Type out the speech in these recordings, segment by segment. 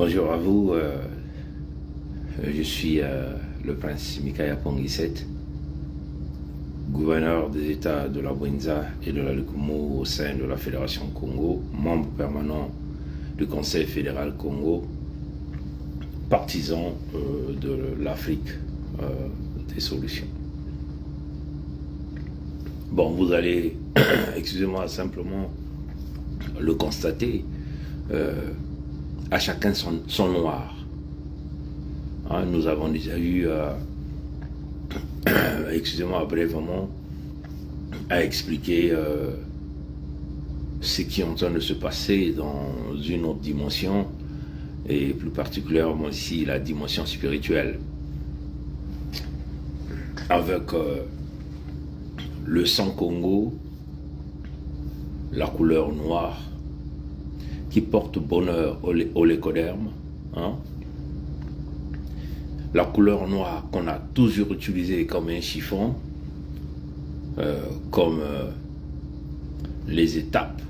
Bonjour à vous, je suis le prince Mikaya Pongiset, gouverneur des États de la Bwinza et de la Lukumo au sein de la Fédération Congo, membre permanent du Conseil fédéral Congo, partisan de l'Afrique des solutions. Bon, vous allez, excusez-moi, simplement le constater, à chacun son noir. Hein, nous avons déjà eu, excusez-moi, brièvement, à expliquer ce qui est en train de se passer dans une autre dimension, et plus particulièrement ici la dimension spirituelle, avec le sang Congo, la couleur noire, qui porte bonheur au lécoderme, hein? La couleur noire qu'on a toujours utilisée comme un chiffon, comme les étapes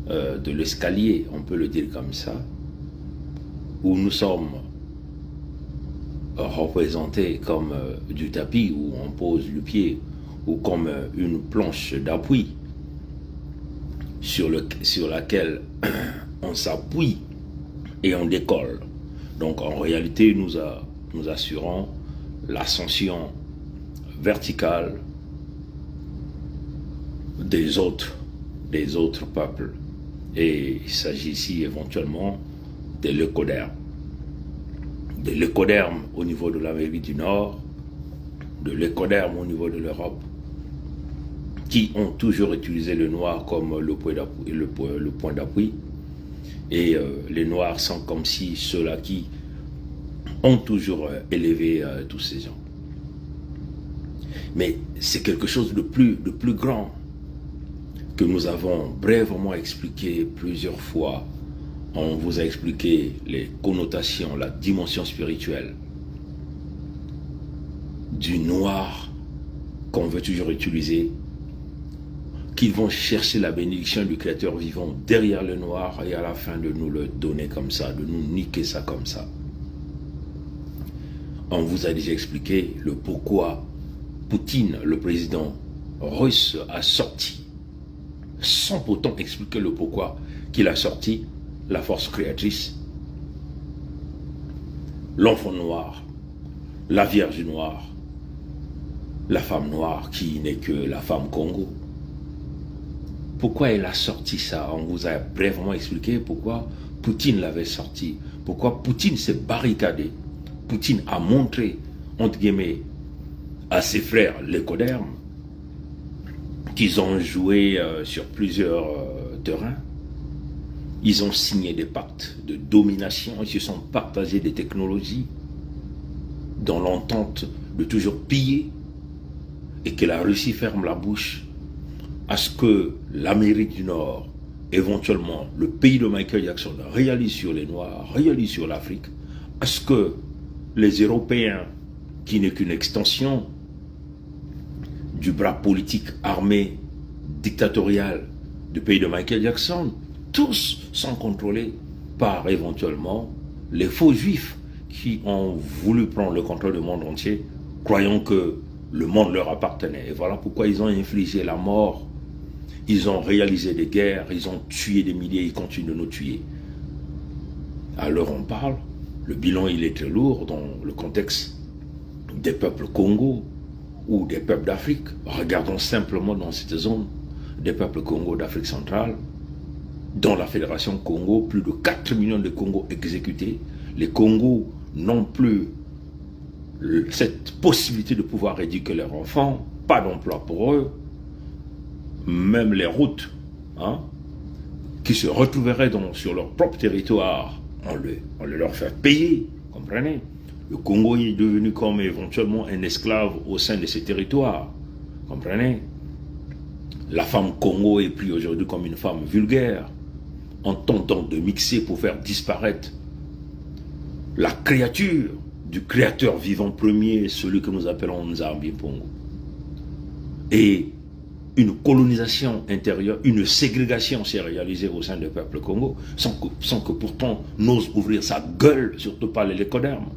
de l'escalier, on peut le dire comme ça, où nous sommes représentés comme du tapis où on pose le pied, ou comme une planche d'appui sur laquelle on s'appuie et on décolle. Donc en réalité, nous assurons l'ascension verticale des autres peuples. Et il s'agit ici éventuellement des leucodermes. Des leucodermes au niveau de l'Amérique du Nord, de leucodermes au niveau de l'Europe, qui ont toujours utilisé le noir comme le point d'appui. Et les noirs sont comme si ceux-là qui ont toujours élevé tous ces gens. Mais c'est quelque chose de plus grand que nous avons brièvement expliqué plusieurs fois. On vous a expliqué les connotations, la dimension spirituelle du noir qu'on veut toujours utiliser, qu'ils vont chercher la bénédiction du Créateur vivant derrière le noir et à la fin de nous le donner comme ça, de nous niquer ça comme ça. On vous a déjà expliqué le pourquoi Poutine, le président russe, a sorti, sans pourtant expliquer le pourquoi qu'il a sorti la force créatrice, l'enfant noir, la Vierge noire, la femme noire qui n'est que la femme Congo. Pourquoi il a sorti ça? On vous a brièvement expliqué pourquoi Poutine l'avait sorti. Pourquoi Poutine s'est barricadé. Poutine a montré, entre guillemets, à ses frères lécodermes qu'ils ont joué sur plusieurs terrains. Ils ont signé des pactes de domination, ils se sont partagés des technologies dans l'entente de toujours piller, et que la Russie ferme la bouche à ce que l'Amérique du Nord, éventuellement le pays de Michael Jackson, réalise sur les Noirs, réalise sur l'Afrique, à ce que les Européens, qui n'est qu'une extension du bras politique armé, dictatorial du pays de Michael Jackson, tous sont contrôlés par éventuellement les faux juifs qui ont voulu prendre le contrôle du monde entier, croyant que le monde leur appartenait. Et voilà pourquoi ils ont infligé la mort. Ils ont réalisé des guerres, ils ont tué des milliers, ils continuent de nous tuer. Alors on parle, le bilan il est très lourd dans le contexte des peuples Congo ou des peuples d'Afrique. Regardons simplement dans cette zone des peuples Congo d'Afrique centrale, dans la Fédération Congo, plus de 4 millions de Congos exécutés. Les Congos n'ont plus cette possibilité de pouvoir éduquer leurs enfants, pas d'emploi pour eux, même les routes qui se retrouveraient sur leur propre territoire, on les leur fait payer, comprenez? Le Congo est devenu comme éventuellement un esclave au sein de ces territoires, comprenez? La femme Congo est prise aujourd'hui comme une femme vulgaire, en tentant de mixer pour faire disparaître la créature du créateur vivant premier, celui que nous appelons Nzambi Pongo. Et une colonisation intérieure, une ségrégation s'est réalisée au sein du peuple Congo, sans que pourtant n'ose ouvrir sa gueule, surtout pas les lécodermes.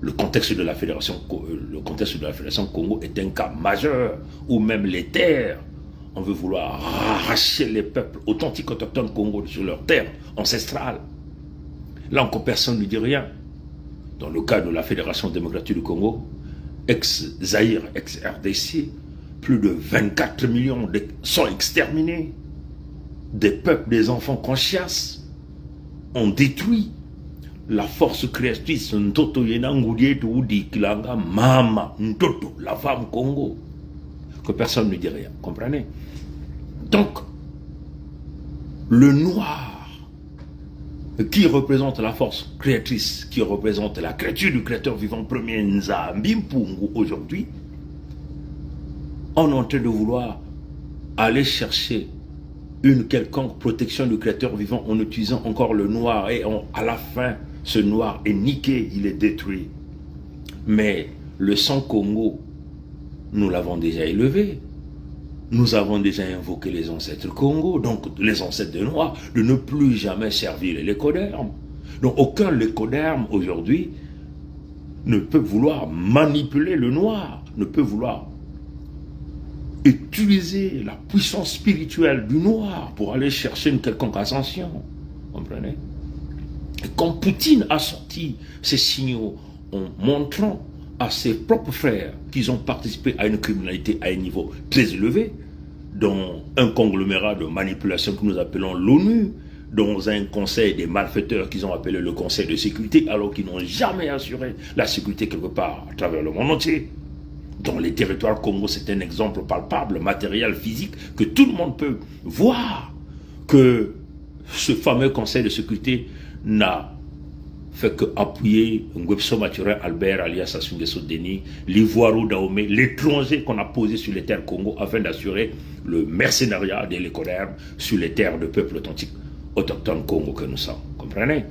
Le contexte de la Fédération Congo est un cas majeur, où même les terres, on veut vouloir arracher les peuples authentiques autochtones Congo sur leurs terres ancestrales. Là encore, personne ne dit rien. Dans le cas de la Fédération démocratique du Congo, ex-Zaïre, ex-RDC, plus de 24 millions sont exterminés. Des peuples, des enfants qu'on chasse, ont détruit la force créatrice Ntoto Yenangoudié Toudi Kilanga Mama Ntoto, la femme Congo. Que personne ne dit rien, comprenez? Donc, le noir, qui représente la force créatrice, qui représente la créature du créateur vivant premier Nzambimpungu aujourd'hui, on est en train de vouloir aller chercher une quelconque protection du créateur vivant en utilisant encore le noir, et à la fin, ce noir est niqué, il est détruit. Mais le sang Congo, nous l'avons déjà élevé. Nous avons déjà invoqué les ancêtres Congo, donc les ancêtres des Noirs, de ne plus jamais servir les lécodermes. Donc aucun lécoderme aujourd'hui ne peut vouloir manipuler le noir, ne peut vouloir utiliser la puissance spirituelle du noir pour aller chercher une quelconque ascension. Comprenez? Et quand Poutine a sorti ces signaux en montrant à ses propres frères qu'ils ont participé à une criminalité à un niveau très élevé, dans un conglomérat de manipulation que nous appelons l'ONU, dans un conseil des malfaiteurs qu'ils ont appelé le conseil de sécurité, alors qu'ils n'ont jamais assuré la sécurité quelque part à travers le monde entier. Dans les territoires Congo, c'est un exemple palpable, matériel, physique, que tout le monde peut voir, que ce fameux conseil de sécurité n'a fait qu'appuyer Ngwepso Mathurin Albert alias Sassou Nguesso Denis, l'Ivoirou Dahomey, l'étranger qu'on a posé sur les terres Congo afin d'assurer le mercenariat des lécodermes sur les terres de peuples authentiques autochtones Congo que nous sommes. Comprenez?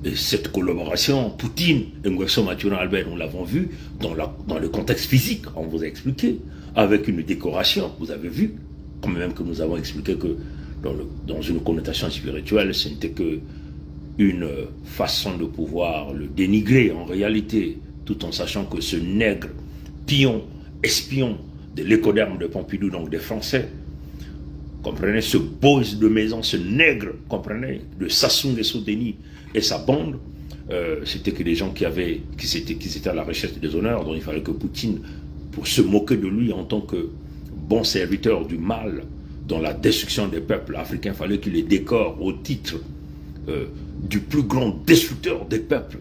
Et cette collaboration, Poutine et Ngwepso Mathurin Albert, nous l'avons vu dans le contexte physique, on vous a expliqué, avec une décoration, vous avez vu, quand même que nous avons expliqué que dans une connotation spirituelle, ce n'était que une façon de pouvoir le dénigrer en réalité, tout en sachant que ce nègre, pion, espion de l'écoderme de Pompidou, donc des Français, comprenez, ce boss de maison, ce nègre, comprenez, de Sassou Nguesso Denis et sa bande, c'était que des gens qui étaient à la recherche des honneurs, dont il fallait que Poutine, pour se moquer de lui en tant que bon serviteur du mal dans la destruction des peuples africains, il fallait qu'il les décore au titre du plus grand destructeur des peuples,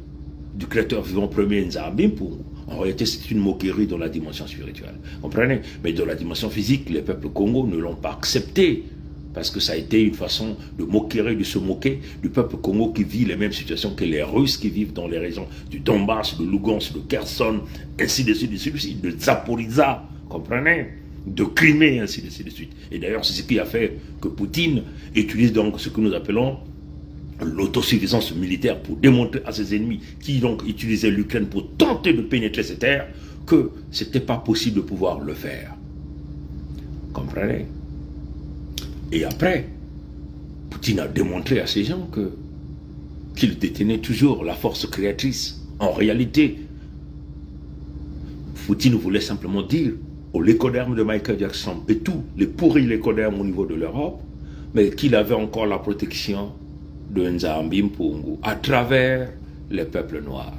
du créateur vivant premier Nzambimpungu. En réalité, c'est une moquerie dans la dimension spirituelle. Comprenez? Mais dans la dimension physique, les peuples Congo ne l'ont pas accepté. Parce que ça a été une façon de moquerie, de se moquer du peuple Congo qui vit les mêmes situations que les Russes qui vivent dans les régions du Donbass, de Lugansk, de Kherson, ainsi de suite, de Zaporizhzhia, comprenez? De Crimée, ainsi de suite. Et d'ailleurs, c'est ce qui a fait que Poutine utilise donc ce que nous appelons l'autosuffisance militaire pour démontrer à ses ennemis qui donc utilisaient l'Ukraine pour tenter de pénétrer ces terres que ce n'était pas possible de pouvoir le faire. Comprenez? Et après, Poutine a démontré à ces gens qu'il détenait toujours la force créatrice. En réalité, Poutine voulait simplement dire aux lécodermes de Michael Jackson et tous les pourris lécodermes au niveau de l'Europe, mais qu'il avait encore la protection de Nzambimpungu à travers les peuples noirs.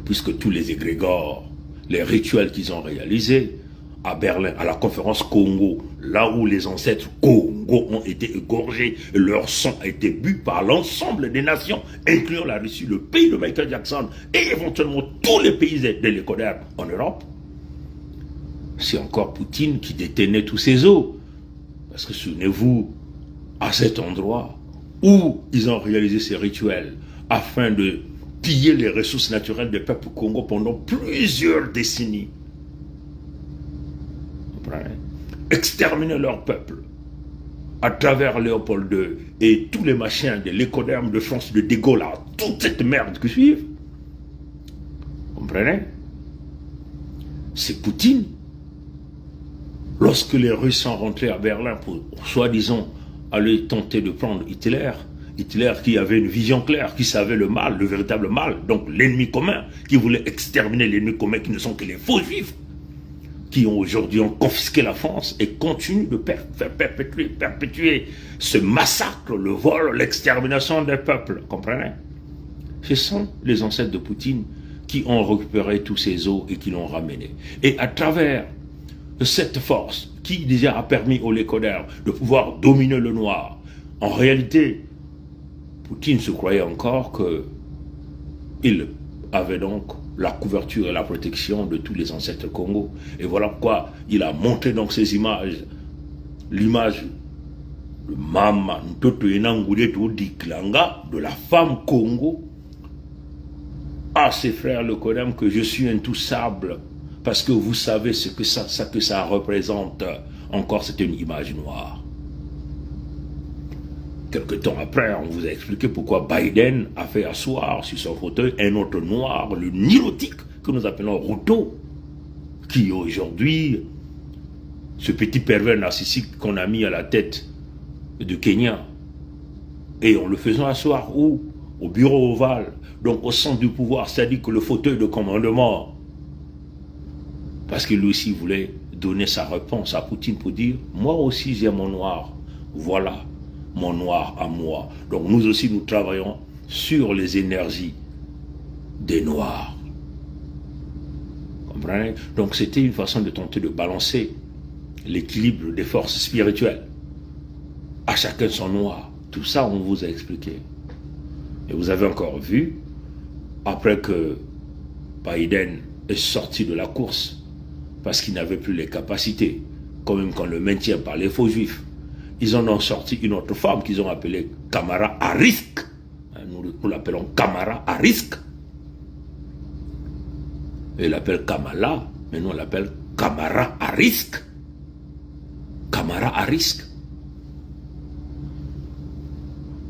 Puisque tous les égrégores, les rituels qu'ils ont réalisés à Berlin, à la conférence Congo, là où les ancêtres Congo ont été égorgés, et leur sang a été bu par l'ensemble des nations, incluant la Russie, le pays de Michael Jackson, et éventuellement tous les pays de l'écoderme en Europe, c'est encore Poutine qui détenait tous ces eaux. Parce que souvenez-vous, à cet endroit où ils ont réalisé ces rituels afin de piller les ressources naturelles des peuples Congo pendant plusieurs décennies, exterminer leur peuple à travers Léopold II et tous les machins de l'écoderme de France de De Gaulle, toute cette merde qui suivent, comprenez? C'est Poutine Lorsque les Russes sont rentrés à Berlin pour, soi-disant, aller tenter de prendre Hitler, Hitler qui avait une vision claire, qui savait le mal, le véritable mal, donc l'ennemi commun, qui voulait exterminer l'ennemi commun qui ne sont que les faux juifs, qui ont aujourd'hui confisqué la France et continuent de faire perpétuer ce massacre, le vol, l'extermination des peuples, comprenez? Ce sont les ancêtres de Poutine qui ont récupéré tous ces eaux et qui l'ont ramené. Et à travers cette force qui déjà a permis aux Lécodères de pouvoir dominer le noir, en réalité, Poutine se croyait encore qu'il avait donc la couverture et la protection de tous les ancêtres Congo. Et voilà pourquoi il a montré donc ces images, l'image de Mama Ntoto Enangureto Diklanga, de la femme Congo, à ses frères le Kodem, que je suis intouchable, parce que vous savez ce que ça représente. Encore, c'est une image noire. Quelque temps après, on vous a expliqué pourquoi Biden a fait asseoir sur son fauteuil un autre noir, le nilotique, que nous appelons Ruto, qui aujourd'hui, ce petit pervers narcissique qu'on a mis à la tête du Kenya, et on le faisait asseoir où? Au bureau ovale, donc au centre du pouvoir, c'est-à-dire que le fauteuil de commandement, parce que lui aussi voulait donner sa réponse à Poutine pour dire, moi aussi j'ai mon noir, voilà mon noir à moi. Donc nous aussi nous travaillons sur les énergies des noirs. Comprenez? Donc c'était une façon de tenter de balancer l'équilibre des forces spirituelles. À chacun son noir. Tout ça on vous a expliqué. Et vous avez encore vu, après que Biden est sorti de la course, parce qu'il n'avait plus les capacités, quand même qu'on le maintient par les faux juifs, ils en ont sorti une autre femme qu'ils ont appelée Kamala Harris. Nous l'appelons Kamala Harris. Et il l'appelle Kamala, mais nous on l'appelle Kamala Harris. Kamala Harris.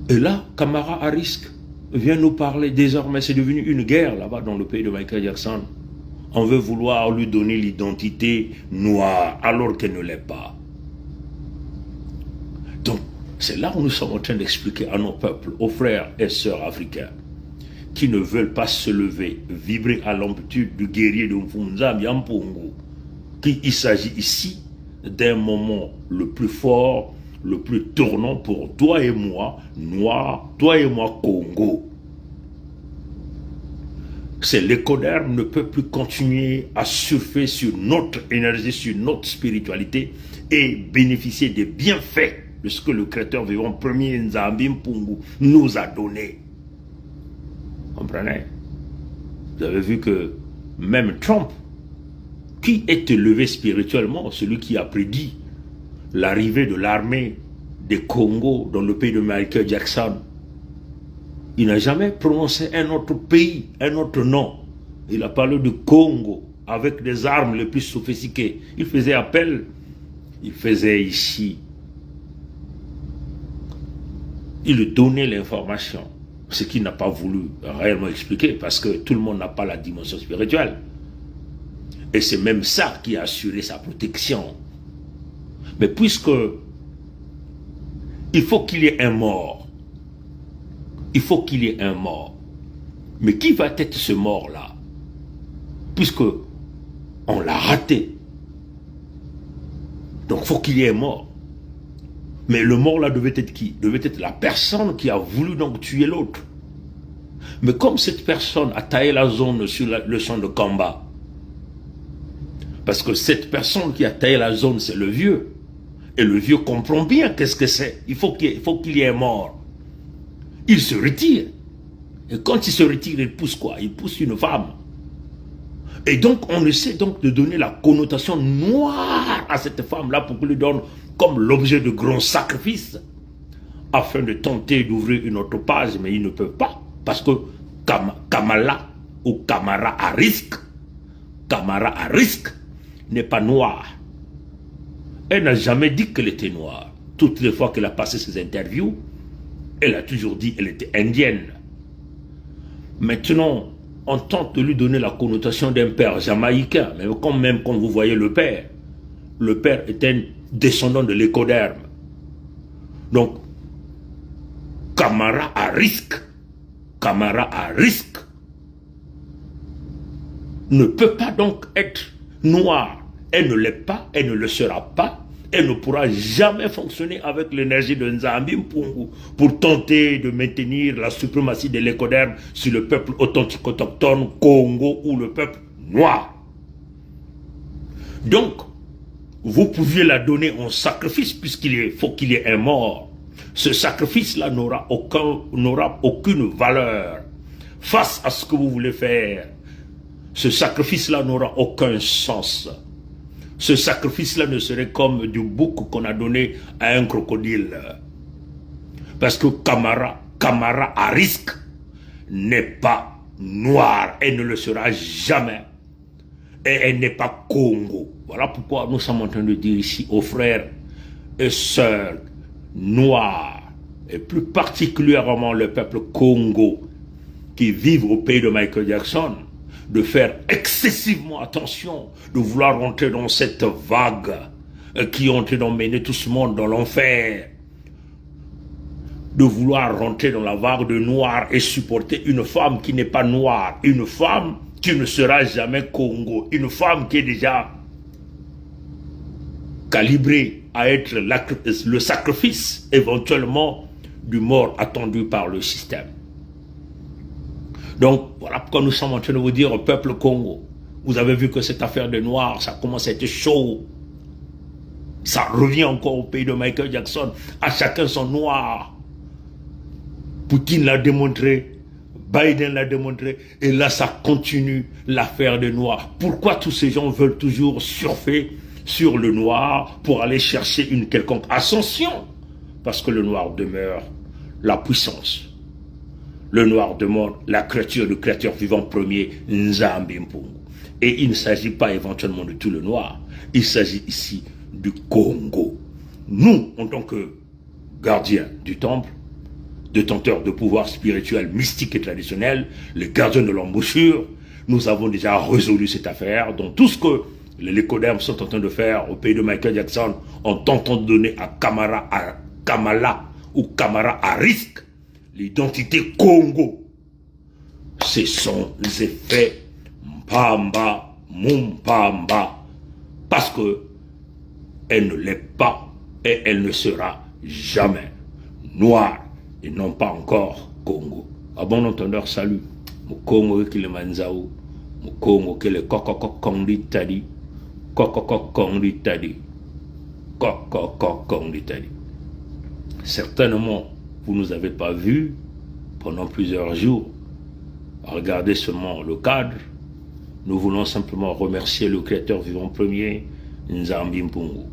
Et là, Kamala Harris vient nous parler, désormais c'est devenu une guerre là-bas dans le pays de Michael Jackson. On veut vouloir lui donner l'identité noire alors qu'elle ne l'est pas. Donc, c'est là où nous sommes en train d'expliquer à nos peuples, aux frères et sœurs africains, qui ne veulent pas se lever, vibrer à l'amplitude du guerrier de Mfunza Myampongo, qu'il s'agit ici d'un moment le plus fort, le plus tournant pour toi et moi, Noirs, toi et moi, Congo. C'est l'écoderme ne peut plus continuer à surfer sur notre énergie, sur notre spiritualité et bénéficier des bienfaits de ce que le Créateur vivant premier Nzambi Mpungu nous a donné. Comprenez? Vous avez vu que même Trump, qui est élevé spirituellement, celui qui a prédit l'arrivée de l'armée des Congo dans le pays de Michael Jackson, il n'a jamais prononcé un autre pays, un autre nom. Il a parlé de Congo avec des armes les plus sophistiquées. Il faisait appel, il faisait ici. Il donnait l'information, ce qu'il n'a pas voulu réellement expliquer parce que tout le monde n'a pas la dimension spirituelle. Et c'est même ça qui a assuré sa protection. Mais puisque il faut qu'il y ait un mort, il faut qu'il y ait un mort. Mais qui va être ce mort-là? Puisque on l'a raté. Donc il faut qu'il y ait un mort. Mais le mort là devait être qui? Devait être la personne qui a voulu donc tuer l'autre. Mais comme cette personne a taillé la zone sur le champ de combat, parce que cette personne qui a taillé la zone, c'est le vieux. Et le vieux comprend bien qu'est-ce que c'est. Il faut qu'il y ait un mort. Il se retire. Et quand il se retire, il pousse quoi? Il pousse une femme. Et donc, on essaie donc de donner la connotation noire à cette femme-là pour qu'on lui donne comme l'objet de grands sacrifices afin de tenter d'ouvrir une autre page, mais ils ne peuvent pas. Parce que Kamala ou Kamala Harris n'est pas noire. Elle n'a jamais dit qu'elle était noire. Toutes les fois qu'elle a passé ses interviews, elle a toujours dit qu'elle était indienne. Maintenant, on tente de lui donner la connotation d'un père jamaïcain, mais même quand vous voyez le père Le père est un descendant de l'écoderme. Donc, Camara à risque, ne peut pas donc être noire. Elle ne l'est pas, elle ne le sera pas. Elle ne pourra jamais fonctionner avec l'énergie de Nzambi Mpungu pour tenter de maintenir la suprématie de l'écoderme sur le peuple authentique autochtone Congo ou le peuple noir. Donc, vous pouviez la donner en sacrifice puisqu'il faut qu'il y ait un mort. Ce sacrifice-là n'aura aucune valeur face à ce que vous voulez faire. Ce sacrifice-là n'aura aucun sens. Ce sacrifice-là ne serait comme du bouc qu'on a donné à un crocodile. Parce que Camara à risque n'est pas noire. Elle ne le sera jamais. Et elle n'est pas Congo. Voilà pourquoi nous sommes en train de dire ici aux frères et sœurs noirs, et plus particulièrement le peuple Congo, qui vivent au pays de Michael Jackson, de faire excessivement attention, de vouloir rentrer dans cette vague qui ont emmené tout ce monde dans l'enfer, de vouloir rentrer dans la vague de noir et supporter une femme qui n'est pas noire, une femme qui ne sera jamais Congo, une femme qui est déjà calibrée à être le sacrifice éventuellement du mort attendu par le système. Donc, voilà pourquoi nous sommes en train de vous dire au peuple Congo, vous avez vu que cette affaire de Noirs, ça commence à être chaud. Ça revient encore au pays de Michael Jackson. À chacun son noir. Poutine l'a démontré, Biden l'a démontré, et là ça continue l'affaire des Noirs. Pourquoi tous ces gens veulent toujours surfer sur le noir pour aller chercher une quelconque ascension? Parce que le noir demeure la puissance. Le noir demeure la créature, le créateur vivant premier, Nzambi Mpungu. Et il ne s'agit pas éventuellement de tout le noir, il s'agit ici du Congo. Nous, en tant que gardiens du temple, détenteurs de pouvoir spirituel, mystique et traditionnel, les gardiens de l'embouchure, nous avons déjà résolu cette affaire. Donc tout ce que les lécodermes sont en train de faire au pays de Michael Jackson en tentant de donner à Kamala ou Camara à risque l'identité Congo, ce sont les effets Mpamba, Mumpamba, parce que elle ne l'est pas et elle ne sera jamais noire et non pas encore Congo. À bon entendeur, salut. Mon Congo qui le manzao, mon Congo qui le kokokokondi tadi, kokokokondi tadi, kokokokondi tadi. Certainement, vous ne nous avez pas vus pendant plusieurs jours. Regardez seulement le cadre. Nous voulons simplement remercier le Créateur vivant premier, Nzambi Mpungu,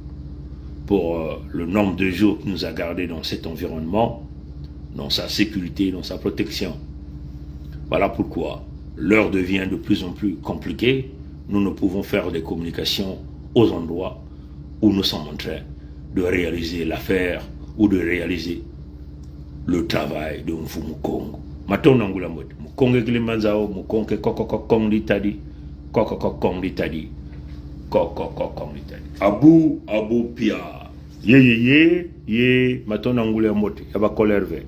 pour le nombre de jours qu'il nous a gardés dans cet environnement, dans sa sécurité, dans sa protection. Voilà pourquoi l'heure devient de plus en plus compliquée. Nous ne pouvons faire des communications aux endroits où nous sommes en train de réaliser l'affaire ou de réaliser le travail de Mfumu Congo. Maton Angula Mot, Mukonge Kilimanzao, Mukonge Kokokokong Litadi, Kokokokong Litadi, Kokokokong Litadi. Abu Pia. Ye, Maton Angula Mot, Yaba Kolerve.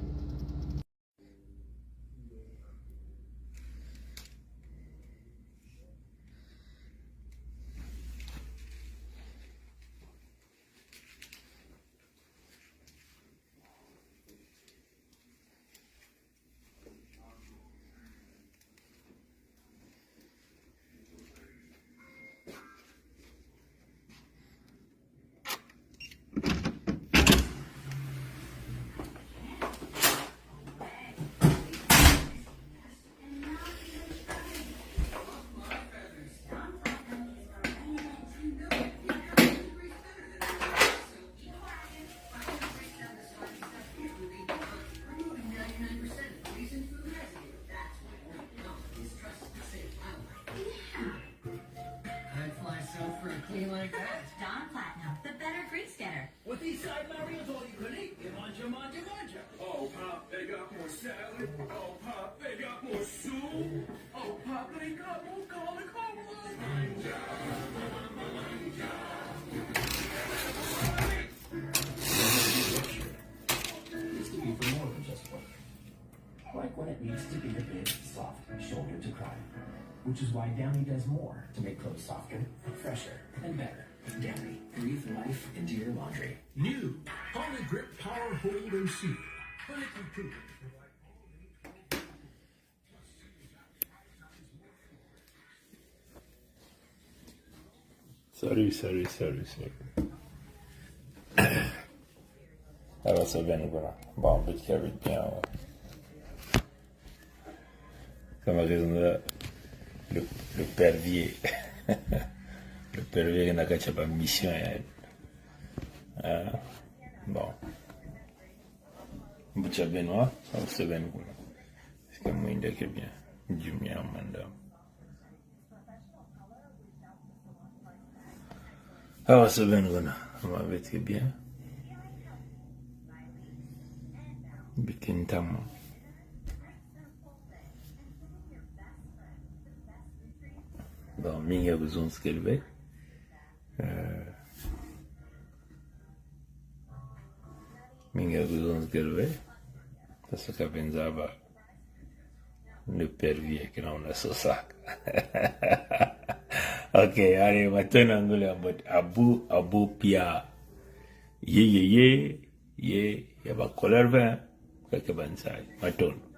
Like that. Dawn Platinum, the better grease getter. With these side Marios, all you can eat. Manja. Oh, Pop, they got more salad. Oh, Pop, they got more soup. Oh, Pop, they got more garlic. Oh, Manja. like when it needs to be a big, soft shoulder to cry. Which is why Downy does more to make clothes softer, fresher, and better. Downy, breathe life into your laundry. New Polygrip Power Hold and Seal. Clinically proven. Sorry. Alors ça va nous voilà. Bon, on peut te carrer bien. Comme raison là, le pervier. Le pervier n'a qu'à pas mission. Bon. Butcha Benoît, ça va bien nous voilà. C'est comme moi, il est bien. Du mien, madame. Alors, c'est bien, on va très bien. Bikin tam. Bon, minha besoin de ce qu'elle veut. Minha besoin de ce qu'elle veut. C'est ce qu'a pensé le pervier que l'on a sur ça. Ok, allez, maintenant on va Abu Pia. Ye, y'a pas de colère, quelque chose. Maintenant.